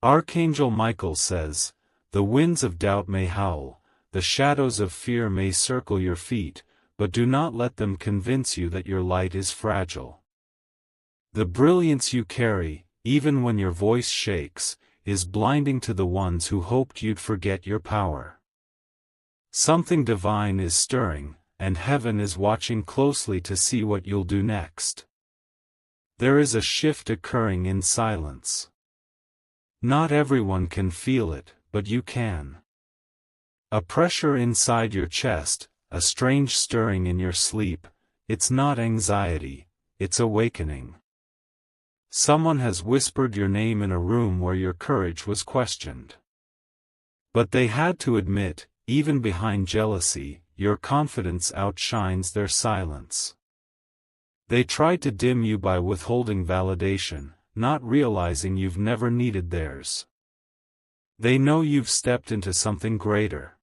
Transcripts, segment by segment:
Archangel Michael says, "The winds of doubt may howl, the shadows of fear may circle your feet, but do not let them convince you that your light is fragile. The brilliance you carry, even when your voice shakes, is blinding to the ones who hoped you'd forget your power. Something divine is stirring, and heaven is watching closely to see what you'll do next. There is a shift occurring in silence. Not everyone can feel it, but you can. A pressure inside your chest, a strange stirring in your sleep. It's not anxiety, it's awakening. Someone has whispered your name in a room where your courage was questioned. But they had to admit, even behind jealousy, your confidence outshines their silence. They tried to dim you by withholding validation, not realizing you've never needed theirs. They know you've stepped into something greater.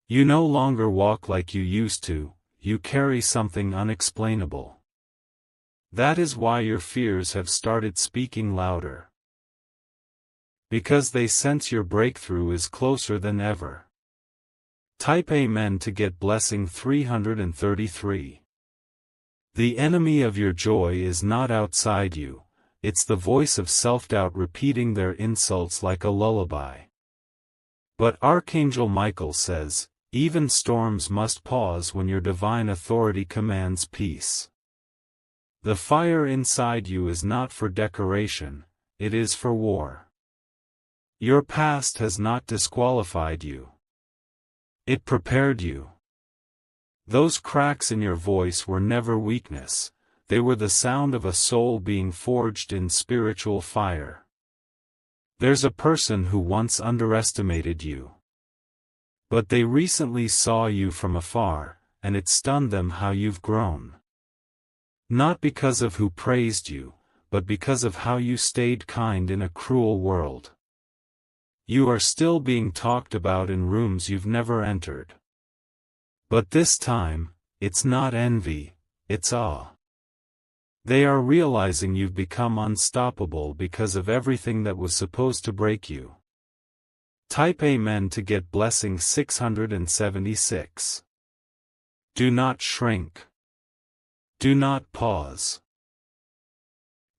You no longer walk like you used to, you carry something unexplainable. That is why your fears have started speaking louder. Because they sense your breakthrough is closer than ever. Type Amen to get blessing 333. The enemy of your joy is not outside you, it's the voice of self-doubt repeating their insults like a lullaby. But Archangel Michael says, even storms must pause when your divine authority commands peace. The fire inside you is not for decoration, it is for war. Your past has not disqualified you. It prepared you. Those cracks in your voice were never weakness, they were the sound of a soul being forged in spiritual fire. There's a person who once underestimated you. But they recently saw you from afar, and it stunned them how you've grown. Not because of who praised you, but because of how you stayed kind in a cruel world. You are still being talked about in rooms you've never entered. But this time, it's not envy, it's awe. They are realizing you've become unstoppable because of everything that was supposed to break you. Type Amen to get blessing 676. Do not shrink. Do not pause.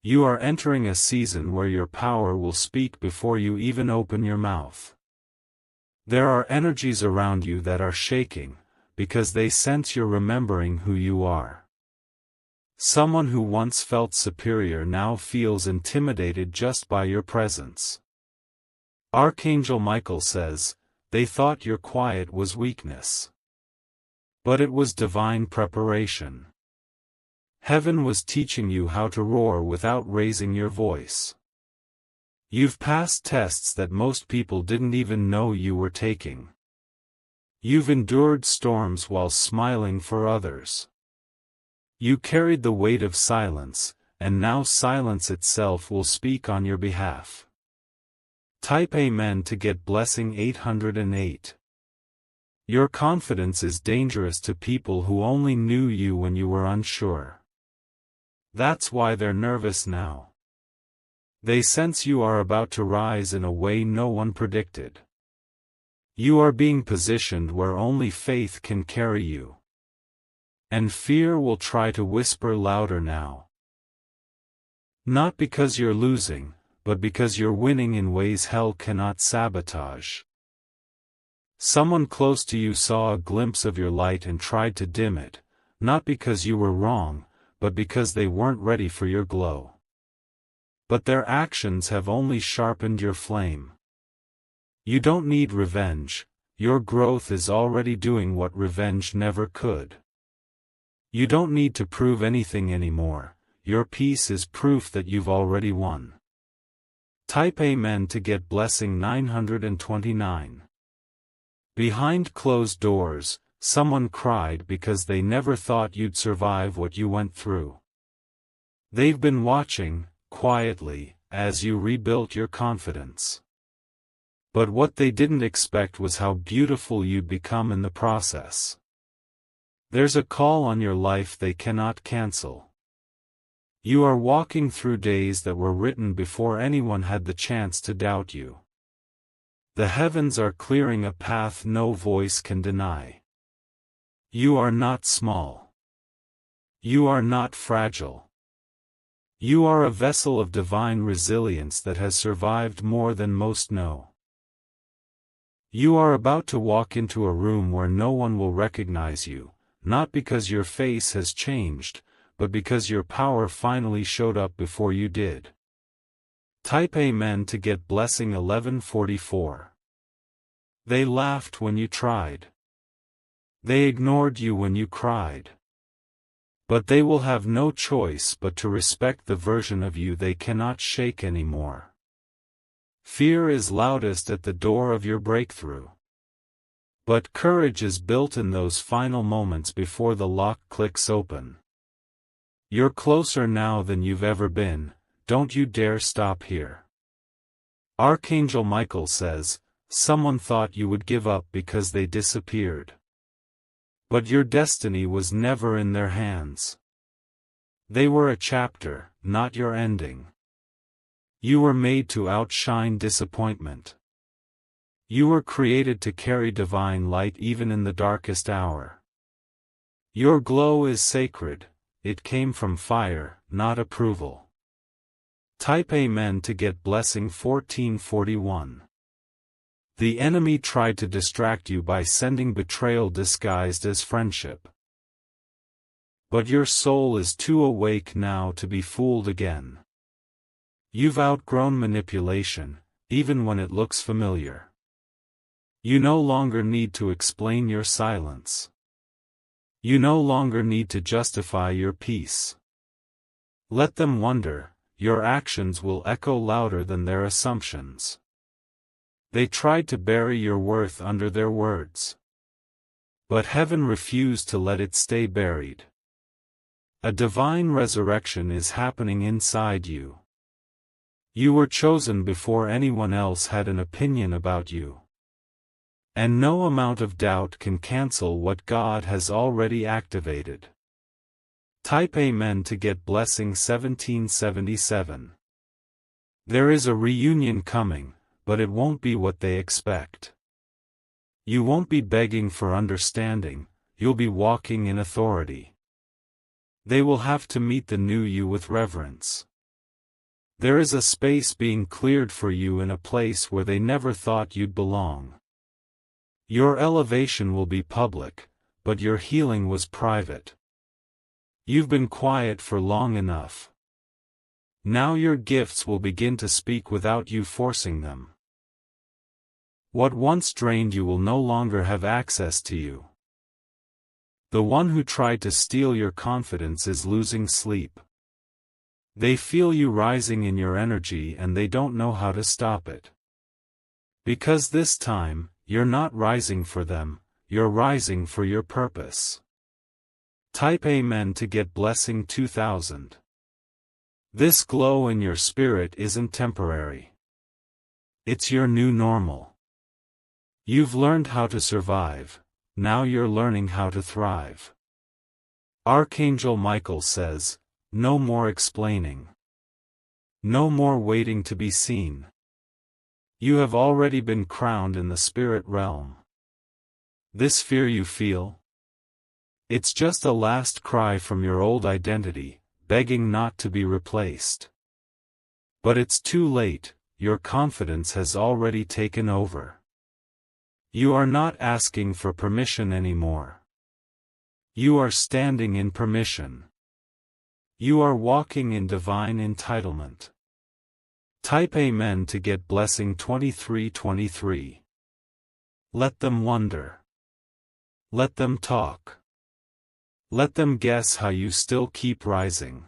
You are entering a season where your power will speak before you even open your mouth. There are energies around you that are shaking, because they sense you're remembering who you are. Someone who once felt superior now feels intimidated just by your presence. Archangel Michael says, they thought your quiet was weakness. But it was divine preparation. Heaven was teaching you how to roar without raising your voice. You've passed tests that most people didn't even know you were taking. You've endured storms while smiling for others. You carried the weight of silence, and now silence itself will speak on your behalf. Type Amen to get blessing 808. Your confidence is dangerous to people who only knew you when you were unsure. That's why they're nervous now. They sense you are about to rise in a way no one predicted. You are being positioned where only faith can carry you. And fear will try to whisper louder now. Not because you're losing, but because you're winning in ways hell cannot sabotage. Someone close to you saw a glimpse of your light and tried to dim it, not because you were wrong, but because they weren't ready for your glow. But their actions have only sharpened your flame. You don't need revenge, your growth is already doing what revenge never could. You don't need to prove anything anymore, your peace is proof that you've already won. Type Amen to get blessing 929. Behind closed doors, someone cried because they never thought you'd survive what you went through. They've been watching, quietly, as you rebuilt your confidence. But what they didn't expect was how beautiful you'd become in the process. There's a call on your life they cannot cancel. You are walking through days that were written before anyone had the chance to doubt you. The heavens are clearing a path no voice can deny. You are not small. You are not fragile. You are a vessel of divine resilience that has survived more than most know. You are about to walk into a room where no one will recognize you, not because your face has changed, but because your power finally showed up before you did. Type Amen to get blessing 1144. They laughed when you tried. They ignored you when you cried. But they will have no choice but to respect the version of you they cannot shake anymore. Fear is loudest at the door of your breakthrough. But courage is built in those final moments before the lock clicks open. You're closer now than you've ever been, don't you dare stop here. Archangel Michael says, someone thought you would give up because they disappeared. But your destiny was never in their hands. They were a chapter, not your ending. You were made to outshine disappointment. You were created to carry divine light even in the darkest hour. Your glow is sacred, it came from fire, not approval. Type Amen to get blessing 1441. The enemy tried to distract you by sending betrayal disguised as friendship. But your soul is too awake now to be fooled again. You've outgrown manipulation, even when it looks familiar. You no longer need to explain your silence. You no longer need to justify your peace. Let them wonder, your actions will echo louder than their assumptions. They tried to bury your worth under their words. But heaven refused to let it stay buried. A divine resurrection is happening inside you. You were chosen before anyone else had an opinion about you. And no amount of doubt can cancel what God has already activated. Type Amen to get blessing 1777. There is a reunion coming, but it won't be what they expect. You won't be begging for understanding, you'll be walking in authority. They will have to meet the new you with reverence. There is a space being cleared for you in a place where they never thought you'd belong. Your elevation will be public, but your healing was private. You've been quiet for long enough. Now your gifts will begin to speak without you forcing them. What once drained you will no longer have access to you. The one who tried to steal your confidence is losing sleep. They feel you rising in your energy and they don't know how to stop it. Because this time, you're not rising for them, you're rising for your purpose. Type Amen to get blessing 2000. This glow in your spirit isn't temporary. It's your new normal. You've learned how to survive, now you're learning how to thrive. Archangel Michael says, no more explaining. No more waiting to be seen. You have already been crowned in the spirit realm. This fear you feel? It's just a last cry from your old identity, begging not to be replaced. But it's too late, your confidence has already taken over. You are not asking for permission anymore. You are standing in permission. You are walking in divine entitlement. Type Amen to get blessing 2323. Let them wonder. Let them talk. Let them guess how you still keep rising.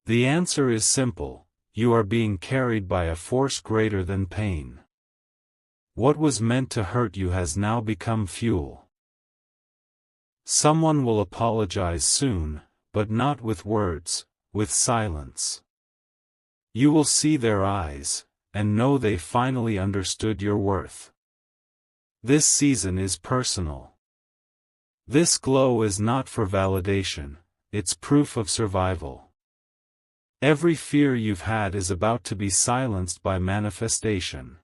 The answer is simple, you are being carried by a force greater than pain. What was meant to hurt you has now become fuel. Someone will apologize soon, but not with words, with silence. You will see their eyes, and know they finally understood your worth. This season is personal. This glow is not for validation, it's proof of survival. Every fear you've had is about to be silenced by manifestation.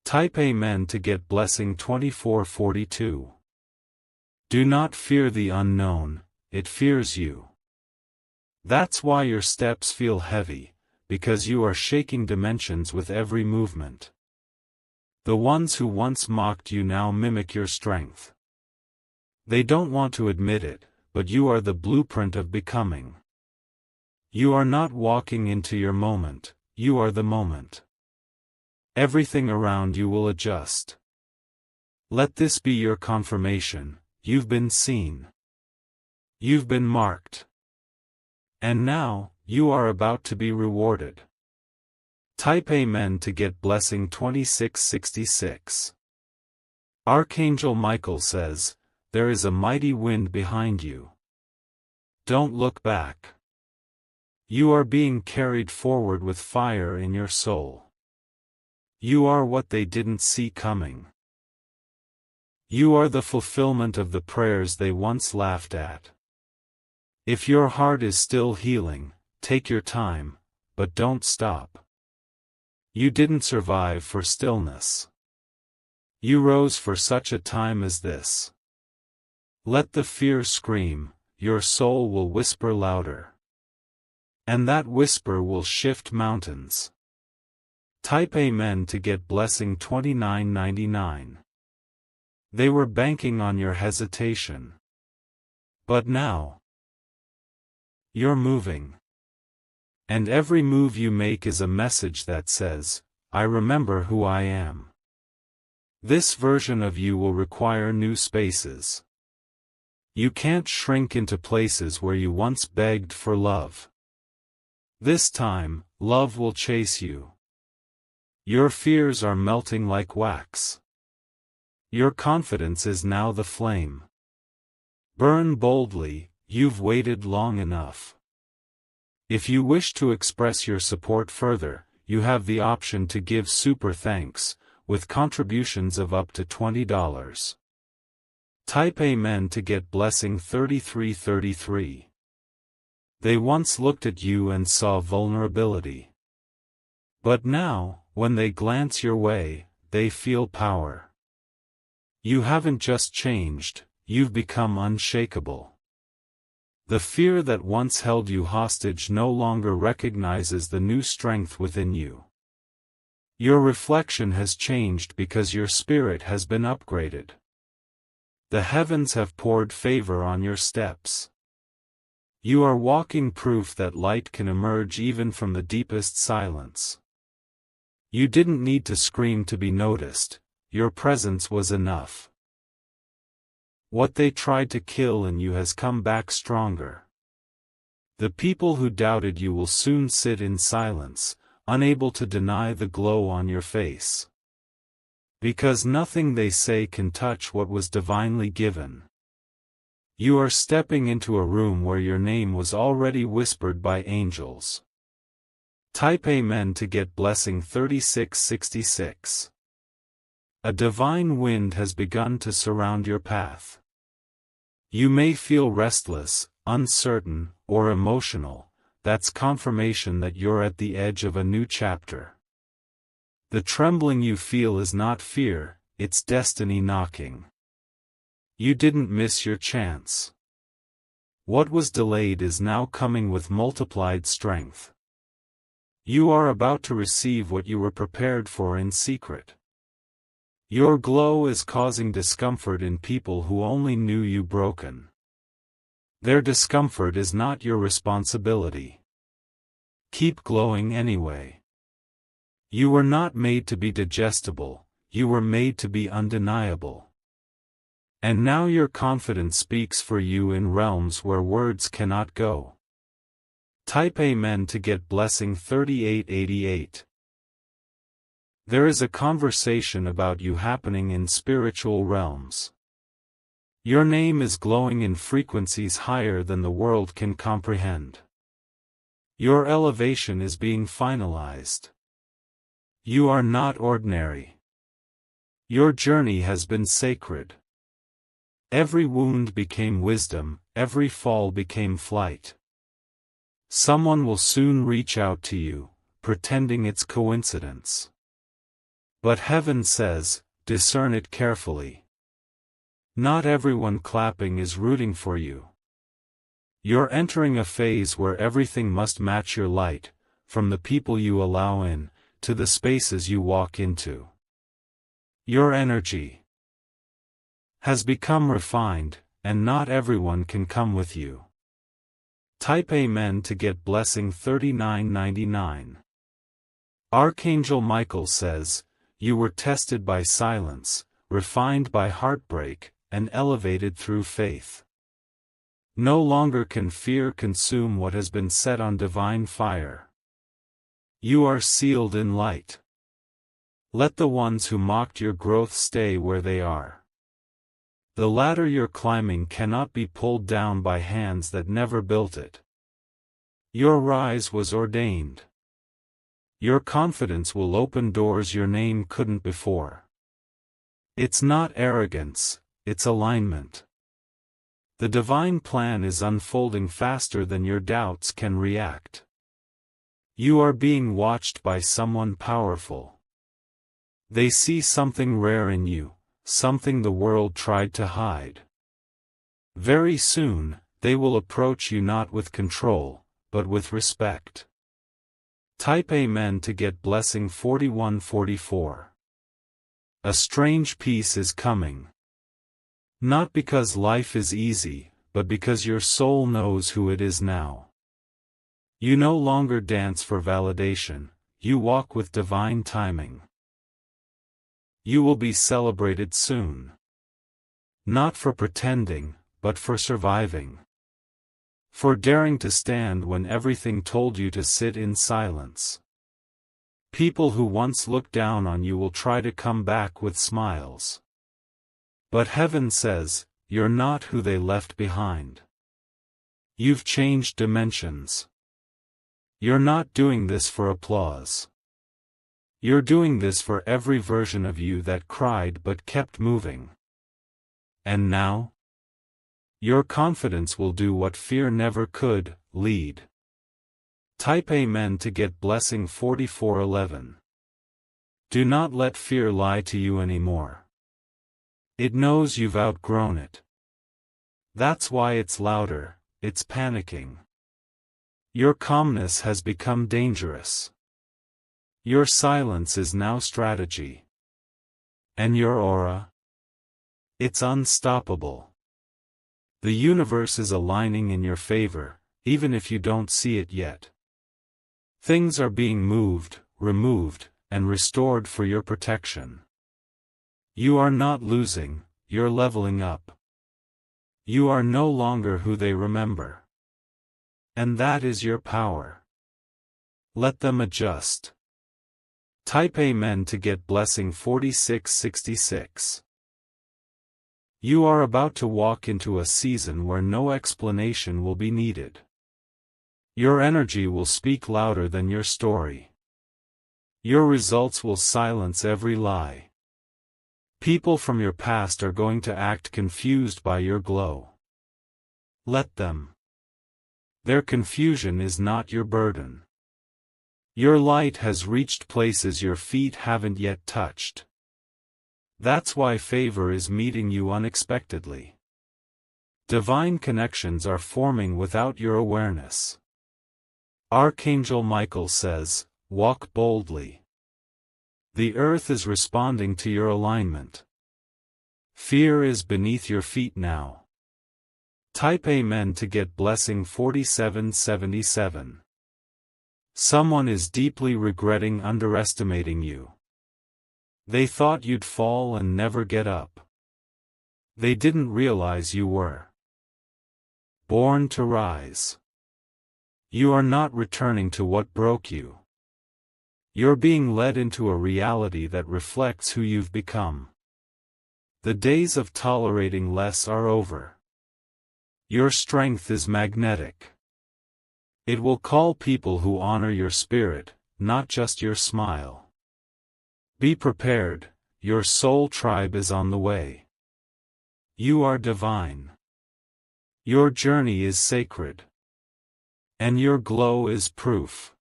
Type Amen to get blessing 2442. Do not fear the unknown, it fears you. That's why your steps feel heavy, because you are shaking dimensions with every movement. The ones who once mocked you now mimic your strength. They don't want to admit it, but you are the blueprint of becoming. You are not walking into your moment, you are the moment. Everything around you will adjust. Let this be your confirmation: you've been seen. You've been marked. And now, you are about to be rewarded. Type Amen to get blessing 2666. Archangel Michael says, there is a mighty wind behind you. Don't look back. You are being carried forward with fire in your soul. You are what they didn't see coming. You are the fulfillment of the prayers they once laughed at. If your heart is still healing, take your time, but don't stop. You didn't survive for stillness. You rose for such a time as this. Let the fear scream, your soul will whisper louder. And that whisper will shift mountains. Type Amen to get blessing 2999. They were banking on your hesitation. But now, you're moving. And every move you make is a message that says, I remember who I am. This version of you will require new spaces. You can't shrink into places where you once begged for love. This time, love will chase you. Your fears are melting like wax. Your confidence is now the flame. Burn boldly, you've waited long enough. If you wish to express your support further, you have the option to give super thanks, with contributions of up to $20. Type Amen to get blessing 3333. They once looked at you and saw vulnerability. But now, when they glance your way, they feel power. You haven't just changed, you've become unshakable. The fear that once held you hostage no longer recognizes the new strength within you. Your reflection has changed because your spirit has been upgraded. The heavens have poured favor on your steps. You are walking proof that light can emerge even from the deepest silence. You didn't need to scream to be noticed, your presence was enough. What they tried to kill in you has come back stronger. The people who doubted you will soon sit in silence, unable to deny the glow on your face. Because nothing they say can touch what was divinely given. You are stepping into a room where your name was already whispered by angels. Type Amen to get blessing 3666. A divine wind has begun to surround your path. You may feel restless, uncertain, or emotional. That's confirmation that you're at the edge of a new chapter. The trembling you feel is not fear, it's destiny knocking. You didn't miss your chance. What was delayed is now coming with multiplied strength. You are about to receive what you were prepared for in secret. Your glow is causing discomfort in people who only knew you broken. Their discomfort is not your responsibility. Keep glowing anyway. You were not made to be digestible, you were made to be undeniable. And now your confidence speaks for you in realms where words cannot go. Type Amen to get blessing 3888. There is a conversation about you happening in spiritual realms. Your name is glowing in frequencies higher than the world can comprehend. Your elevation is being finalized. You are not ordinary. Your journey has been sacred. Every wound became wisdom, every fall became flight. Someone will soon reach out to you, pretending it's coincidence. But heaven says, discern it carefully. Not everyone clapping is rooting for you. You're entering a phase where everything must match your light, from the people you allow in, to the spaces you walk into. Your energy has become refined, and not everyone can come with you. Type Amen to get blessing 3999. Archangel Michael says, you were tested by silence, refined by heartbreak, and elevated through faith. No longer can fear consume what has been set on divine fire. You are sealed in light. Let the ones who mocked your growth stay where they are. The ladder you're climbing cannot be pulled down by hands that never built it. Your rise was ordained. Your confidence will open doors your name couldn't before. It's not arrogance, it's alignment. The divine plan is unfolding faster than your doubts can react. You are being watched by someone powerful. They see something rare in you, something the world tried to hide. Very soon, they will approach you not with control, but with respect. Type Amen to get blessing 4144. A strange peace is coming. Not because life is easy, but because your soul knows who it is now. You no longer dance for validation, you walk with divine timing. You will be celebrated soon. Not for pretending, but for surviving. For daring to stand when everything told you to sit in silence. People who once looked down on you will try to come back with smiles. But heaven says, you're not who they left behind. You've changed dimensions. You're not doing this for applause. You're doing this for every version of you that cried but kept moving. And now? Your confidence will do what fear never could, lead. Type Amen to get blessing 4411. Do not let fear lie to you anymore. It knows you've outgrown it. That's why it's louder, it's panicking. Your calmness has become dangerous. Your silence is now strategy. And your aura? It's unstoppable. The universe is aligning in your favor, even if you don't see it yet. Things are being moved, removed, and restored for your protection. You are not losing, you're leveling up. You are no longer who they remember. And that is your power. Let them adjust. Type Amen to get blessing 4666. You are about to walk into a season where no explanation will be needed. Your energy will speak louder than your story. Your results will silence every lie. People from your past are going to act confused by your glow. Let them. Their confusion is not your burden. Your light has reached places your feet haven't yet touched. That's why favor is meeting you unexpectedly. Divine connections are forming without your awareness. Archangel Michael says, walk boldly. The earth is responding to your alignment. Fear is beneath your feet now. Type Amen to get blessing 4777. Someone is deeply regretting underestimating you. They thought you'd fall and never get up. They didn't realize you were born to rise. You are not returning to what broke you. You're being led into a reality that reflects who you've become. The days of tolerating less are over. Your strength is magnetic. It will call people who honor your spirit, not just your smile. Be prepared, your soul tribe is on the way. You are divine. Your journey is sacred. And your glow is proof.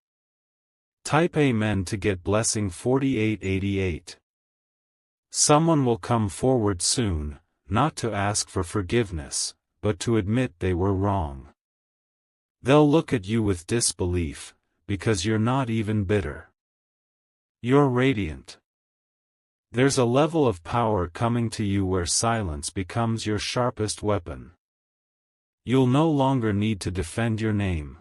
Type Amen to get blessing 4888. Someone will come forward soon, not to ask for forgiveness, but to admit they were wrong. They'll look at you with disbelief, because you're not even bitter. You're radiant. There's a level of power coming to you where silence becomes your sharpest weapon. You'll no longer need to defend your name.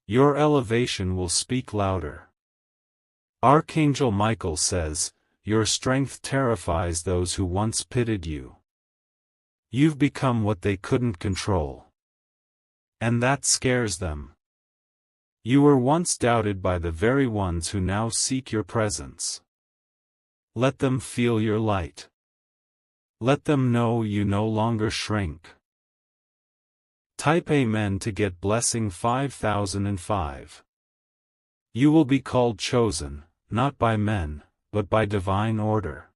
Your elevation will speak louder. Archangel Michael says, your strength terrifies those who once pitied you. You've become what they couldn't control. And that scares them. You were once doubted by the very ones who now seek your presence. Let them feel your light. Let them know you no longer shrink. Type Amen to get blessing 5005. You will be called chosen, not by men, but by divine order.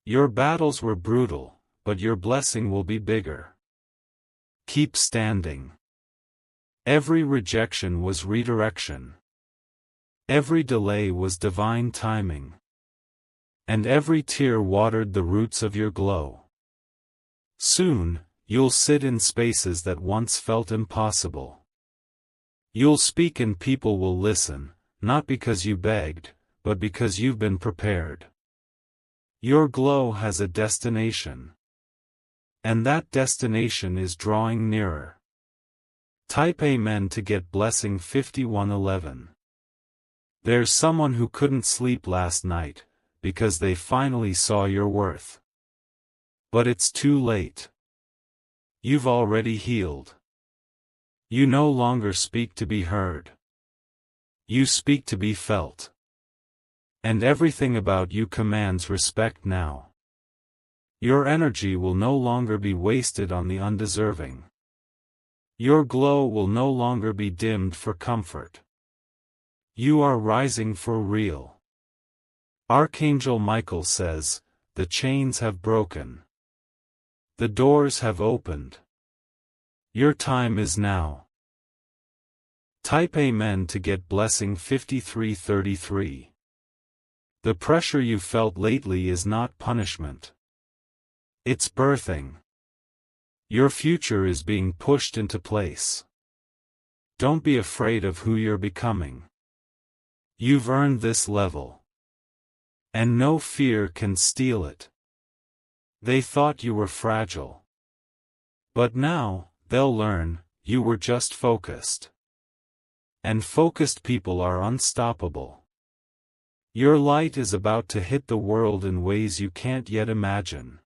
Your battles were brutal, but your blessing will be bigger. Keep standing. Every rejection was redirection. Every delay was divine timing. And every tear watered the roots of your glow. Soon, you'll sit in spaces that once felt impossible. You'll speak and people will listen, not because you begged, but because you've been prepared. Your glow has a destination. And that destination is drawing nearer. Type Amen to get blessing 5111. There's someone who couldn't sleep last night, because they finally saw your worth. But it's too late. You've already healed. You no longer speak to be heard. You speak to be felt. And everything about you commands respect now. Your energy will no longer be wasted on the undeserving. Your glow will no longer be dimmed for comfort. You are rising for real. Archangel Michael says, the chains have broken. The doors have opened. Your time is now. Type Amen to get blessing 5333. The pressure you felt lately is not punishment. It's birthing. Your future is being pushed into place. Don't be afraid of who you're becoming. You've earned this level. And no fear can steal it. They thought you were fragile. But now, they'll learn, you were just focused. And focused people are unstoppable. Your light is about to hit the world in ways you can't yet imagine.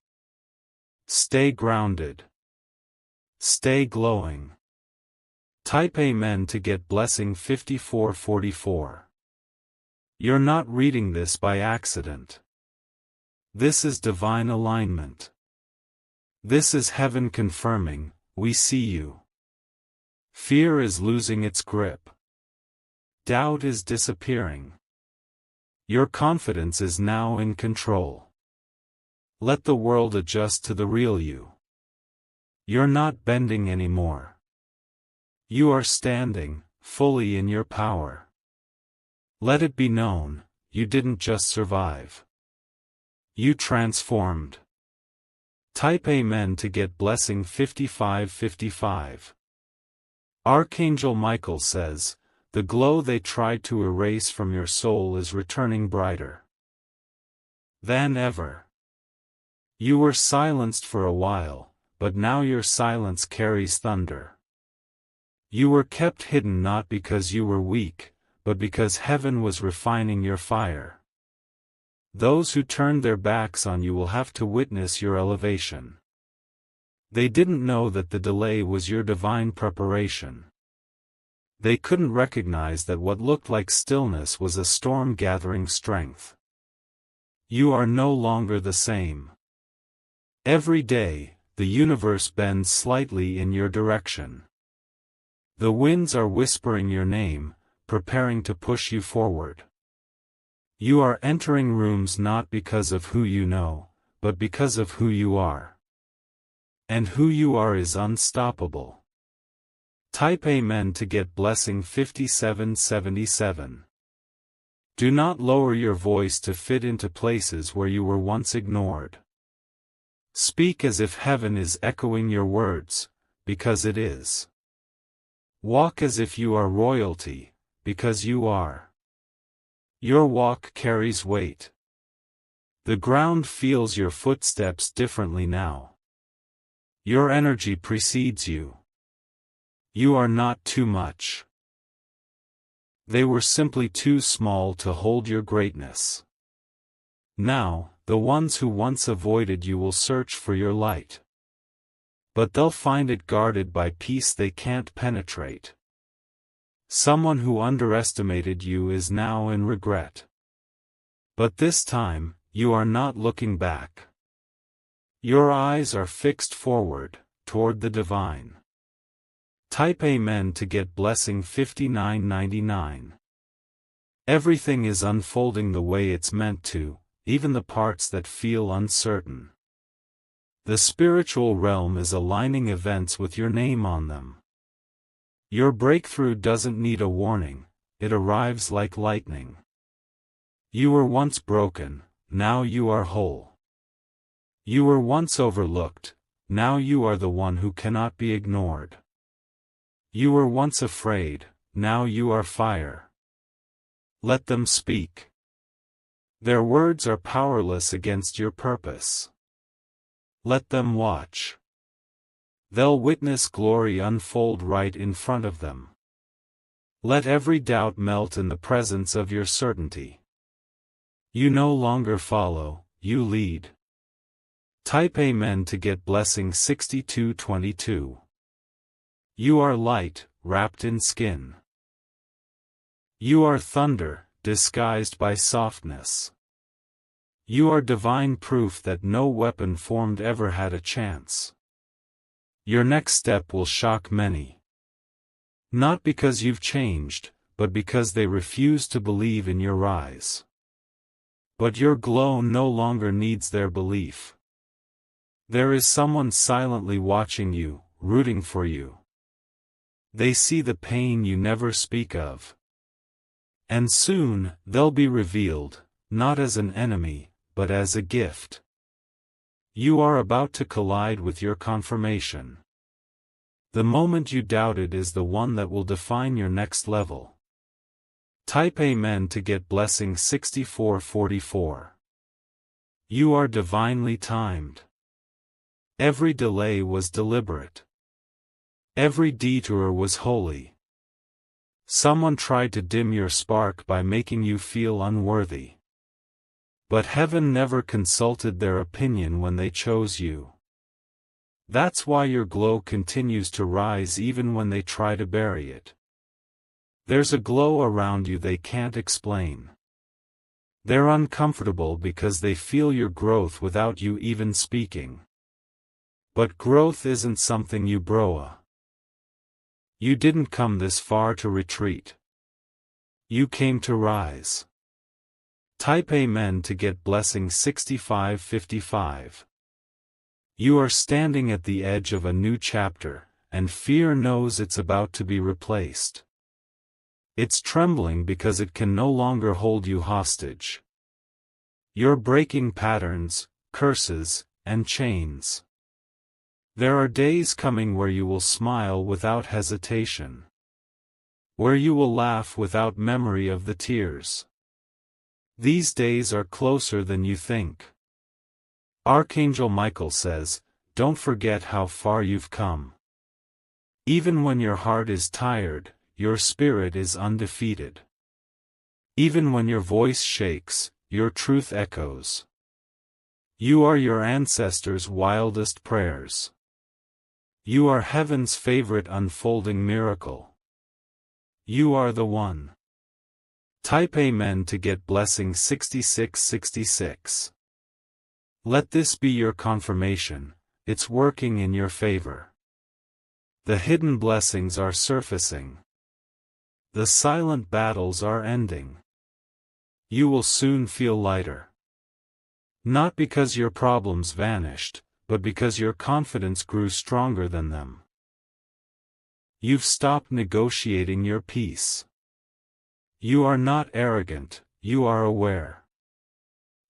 Stay grounded. Stay glowing. Type Amen to get blessing 5444. You're not reading this by accident. This is divine alignment. This is heaven confirming, we see you. Fear is losing its grip. Doubt is disappearing. Your confidence is now in control. Let the world adjust to the real you. You're not bending anymore. You are standing, fully in your power. Let it be known, you didn't just survive. You transformed. Type Amen to get blessing 5555. Archangel Michael says, the glow they tried to erase from your soul is returning brighter than ever. You were silenced for a while, but now your silence carries thunder. You were kept hidden not because you were weak, but because heaven was refining your fire. Those who turned their backs on you will have to witness your elevation. They didn't know that the delay was your divine preparation. They couldn't recognize that what looked like stillness was a storm gathering strength. You are no longer the same. Every day, the universe bends slightly in your direction. The winds are whispering your name, preparing to push you forward. You are entering rooms not because of who you know, but because of who you are. And who you are is unstoppable. Type Amen to get blessing 5777. Do not lower your voice to fit into places where you were once ignored. Speak as if heaven is echoing your words, because it is. Walk as if you are royalty, because you are. Your walk carries weight. The ground feels your footsteps differently now. Your energy precedes you. You are not too much. They were simply too small to hold your greatness. Now, the ones who once avoided you will search for your light. But they'll find it guarded by peace they can't penetrate. Someone who underestimated you is now in regret. But this time, you are not looking back. Your eyes are fixed forward, toward the divine. Type Amen to get blessing 5999. Everything is unfolding the way it's meant to, even the parts that feel uncertain. The spiritual realm is aligning events with your name on them. Your breakthrough doesn't need a warning, it arrives like lightning. You were once broken, now you are whole. You were once overlooked, now you are the one who cannot be ignored. You were once afraid, now you are fire. Let them speak. Their words are powerless against your purpose. Let them watch. They'll witness glory unfold right in front of them. Let every doubt melt in the presence of your certainty. You no longer follow, you lead. Type Amen to get blessing 6222. You are light, wrapped in skin. You are thunder, disguised by softness. You are divine proof that no weapon formed ever had a chance. Your next step will shock many. Not because you've changed, but because they refuse to believe in your rise. But your glow no longer needs their belief. There is someone silently watching you, rooting for you. They see the pain you never speak of. And soon, they'll be revealed, not as an enemy, but as a gift. You are about to collide with your confirmation. The moment you doubted is the one that will define your next level. Type Amen to get blessing 6444. You are divinely timed. Every delay was deliberate. Every detour was holy. Someone tried to dim your spark by making you feel unworthy. But heaven never consulted their opinion when they chose you. That's why your glow continues to rise even when they try to bury it. There's a glow around you they can't explain. They're uncomfortable because they feel your growth without you even speaking. But growth isn't something you broa. You didn't come this far to retreat. You came to rise. Type Amen to get blessing 6555. You are standing at the edge of a new chapter, and fear knows it's about to be replaced. It's trembling because it can no longer hold you hostage. You're breaking patterns, curses, and chains. There are days coming where you will smile without hesitation. Where you will laugh without memory of the tears. These days are closer than you think. Archangel Michael says, don't forget how far you've come. Even when your heart is tired, your spirit is undefeated. Even when your voice shakes, your truth echoes. You are your ancestors' wildest prayers. You are heaven's favorite unfolding miracle. You are the one. Type Amen to get blessing 6666. Let this be your confirmation, it's working in your favor. The hidden blessings are surfacing. The silent battles are ending. You will soon feel lighter. Not because your problems vanished, but because your confidence grew stronger than them. You've stopped negotiating your peace. You are not arrogant, you are aware.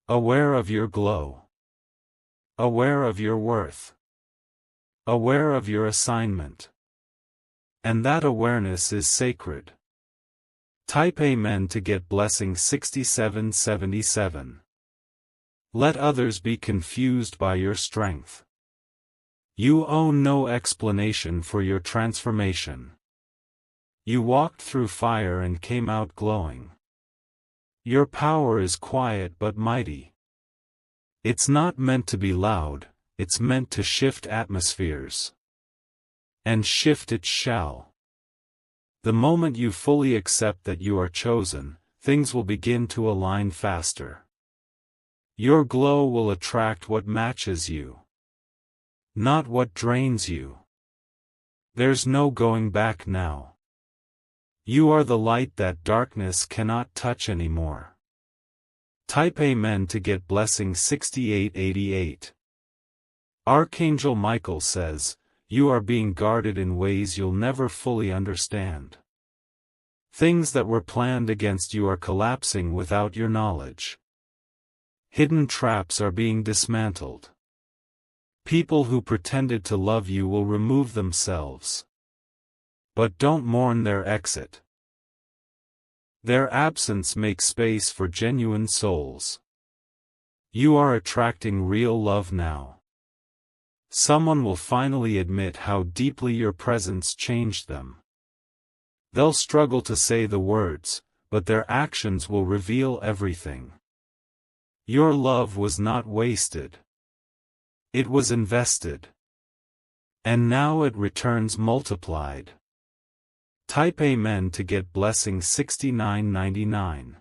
Aware of your glow. Aware of your worth. Aware of your assignment. And that awareness is sacred. Type Amen to get blessing 6777. Let others be confused by your strength. You owe no explanation for your transformation. You walked through fire and came out glowing. Your power is quiet but mighty. It's not meant to be loud, it's meant to shift atmospheres. And shift it shall. The moment you fully accept that you are chosen, things will begin to align faster. Your glow will attract what matches you, not what drains you. There's no going back now. You are the light that darkness cannot touch anymore. Type Amen to get blessing 6888. Archangel Michael says, you are being guarded in ways you'll never fully understand. Things that were planned against you are collapsing without your knowledge. Hidden traps are being dismantled. People who pretended to love you will remove themselves. But don't mourn their exit. Their absence makes space for genuine souls. You are attracting real love now. Someone will finally admit how deeply your presence changed them. They'll struggle to say the words, but their actions will reveal everything. Your love was not wasted. It was invested. And now it returns multiplied. Type Amen to get blessing 6999.